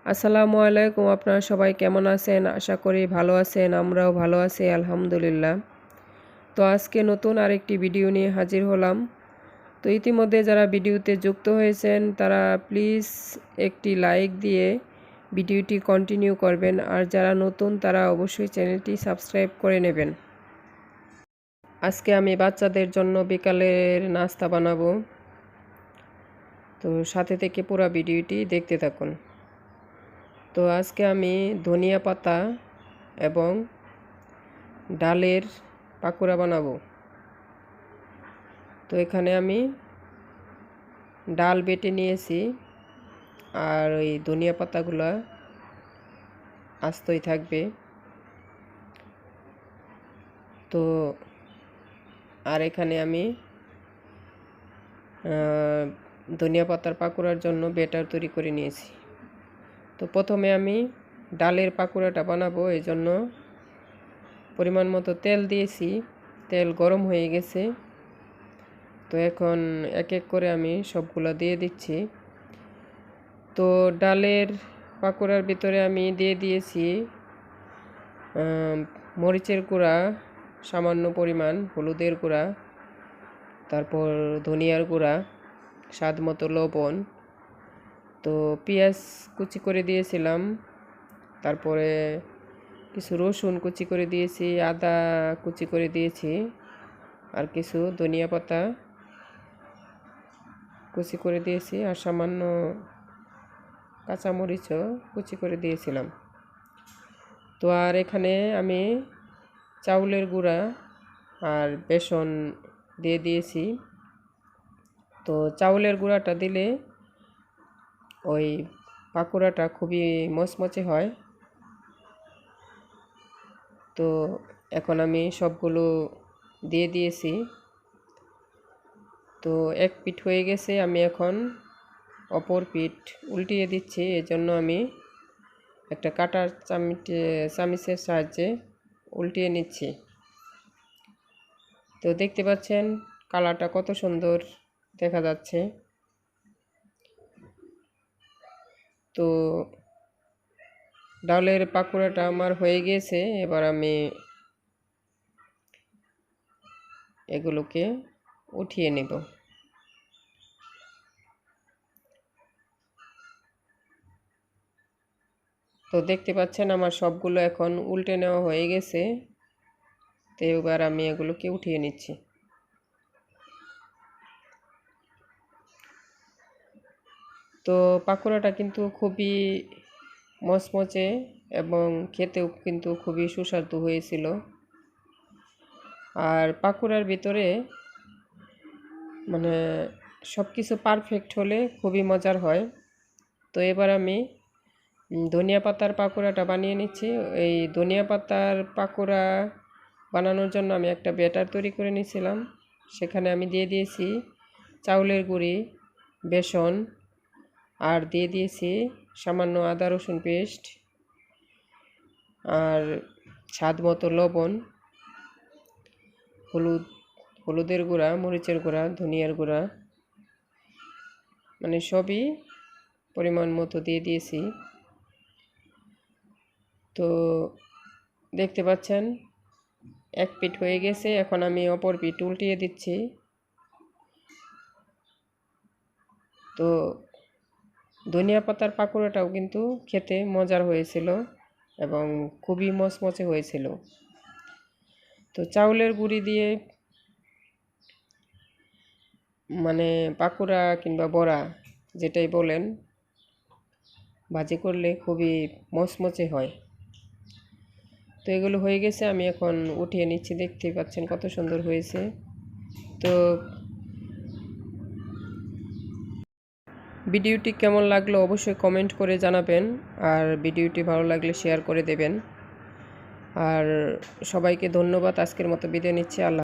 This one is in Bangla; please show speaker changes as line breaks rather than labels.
আসসালামু আলাইকুম। আপনারা সবাই কেমন আছেন? আশা করি ভালো আছেন। আমরাও ভালো আছি আলহামদুলিল্লাহ। তো আজকে নতুন আরেকটি ভিডিও নিয়ে হাজির হলাম। তো ইতিমধ্যে যারা ভিডিওতে যুক্ত হয়েছেন তারা প্লিজ একটি লাইক দিয়ে ভিডিওটি কন্টিনিউ করবেন, আর যারা নতুন তারা অবশ্যই চ্যানেলটি সাবস্ক্রাইব করে নেবেন। আজকে আমি বাচ্চাদের জন্য বিকালের নাস্তা বানাবো, তো সাথে থেকে পুরো ভিডিওটি দেখতে থাকুন। তো আজকে আমি ধনিয়া পাতা এবং ডালের পাকোড়া বানাবো। তো এখানে আমি ডাল বেটে নিয়েছি, আর ওই ধনিয়া পাতাগুলো আস্তই থাকবে। তো আর এখানে আমি ধনিয়া পাতার পাকোড়ার জন্য ব্যাটার তৈরি করে নিয়েছি। তো প্রথমে আমি ডালের পাকোড়াটা বানাবো, এই জন্য পরিমাণ মতো তেল দিয়েছি। তেল গরম হয়ে গেছে, তো এখন এক এক করে আমি সবগুলো দিয়ে দিচ্ছি। তো ডালের পাকোড়ার ভিতরে আমি দিয়ে দিয়েছি মরিচের গুঁড়া, সামান্য পরিমাণ হলুদের গুঁড়া, তারপর ধনিয়ার গুঁড়া, স্বাদ মতো লবণ। তো পেঁয়াজ কুচি করে দিয়েছিলাম, তারপরে কিছু রসুন কুচি করে দিয়েছি, আদা কুচি করে দিয়েছি, আর কিছু ধনিয়া পাতা কুচি করে দিয়েছি, আর সামান্য কাঁচামরিচও কুচি করে দিয়েছিলাম। তো আর এখানে আমি চাউলের গুঁড়া আর বেসন দিয়ে দিয়েছি। তো চাউলের গুঁড়াটা দিলে ওই পাকোড়াটা খুবই মচমচে হয়। তো এখন আমি সবগুলো দিয়ে দিয়েছি। তো এক পিঠ হয়ে গেছে, আমি এখন অপর পিঠ উল্টিয়ে দিচ্ছি। এজন্য আমি একটা কাঁটার চামিচের সাহায্যে উল্টিয়ে নিচ্ছি। তো দেখতে পাচ্ছেন কালারটা কত সুন্দর দেখা যাচ্ছে। তো ডালের পাকোড়াটা আমার হয়ে গেছে, এবার আমি এগুলোকে উঠিয়ে নেব। তো দেখতে পাচ্ছেন আমার সবগুলো এখন উল্টে নেওয়া হয়ে গেছে। তো এবার আমি এগুলোকে উঠিয়ে নিচ্ছি। তো পাকোড়াটা কিন্তু খুবই মচমচে এবং খেতেও কিন্তু খুবই সুস্বাদু হয়েছিল। আর পাকোড়ার ভিতরে মানে সব কিছু পারফেক্ট হলে খুবই মজার হয়। তো এবার আমি ধনিয়া পাতার পাকোড়াটা বানিয়ে নিচ্ছি। এই ধনিয়া পাতার পাকোড়া বানানোর জন্য আমি একটা ব্যাটার তৈরি করে নিয়েছিলাম। সেখানে আমি দিয়ে দিয়েছি চাউলের গুঁড়ি, বেসন, আর দিয়ে দিয়েছি সামান্য আদা রসুন পেস্ট, আর স্বাদ মতো লবণ, হলুদের গুঁড়া, মরিচের গুঁড়া, ধনিয়ার গুঁড়া, মানে সবই পরিমাণ মতো দিয়ে দিয়েছি। তো দেখতে পাচ্ছেন এক পিঠ হয়ে গেছে, এখন আমি অপর পিঠ উল্টিয়ে দিচ্ছি। তো ধনিয়া পাতার পাকোড়াটাও কিন্তু খেতে মজার হয়েছিল এবং খুবই মচমচে হয়েছিল। তো চাউলের গুঁড়ি দিয়ে মানে পাকোড়া কিংবা বড়া যেটাই বলেন, ভাজি করলে খুবই মচমচে হয়। তো এগুলো হয়ে গেছে, আমি এখন উঠিয়ে নিচ্ছি। দেখতেই পাচ্ছেন কত সুন্দর হয়েছে। তো ভিডিওটি কেমন লাগলো অবশ্যই কমেন্ট করে জানাবেন, আর ভিডিওটি ভালো লাগলে শেয়ার করে দেবেন। আর সবাইকে ধন্যবাদ। আজকের মতো বিদায় নিচ্ছি। আল্লাহ।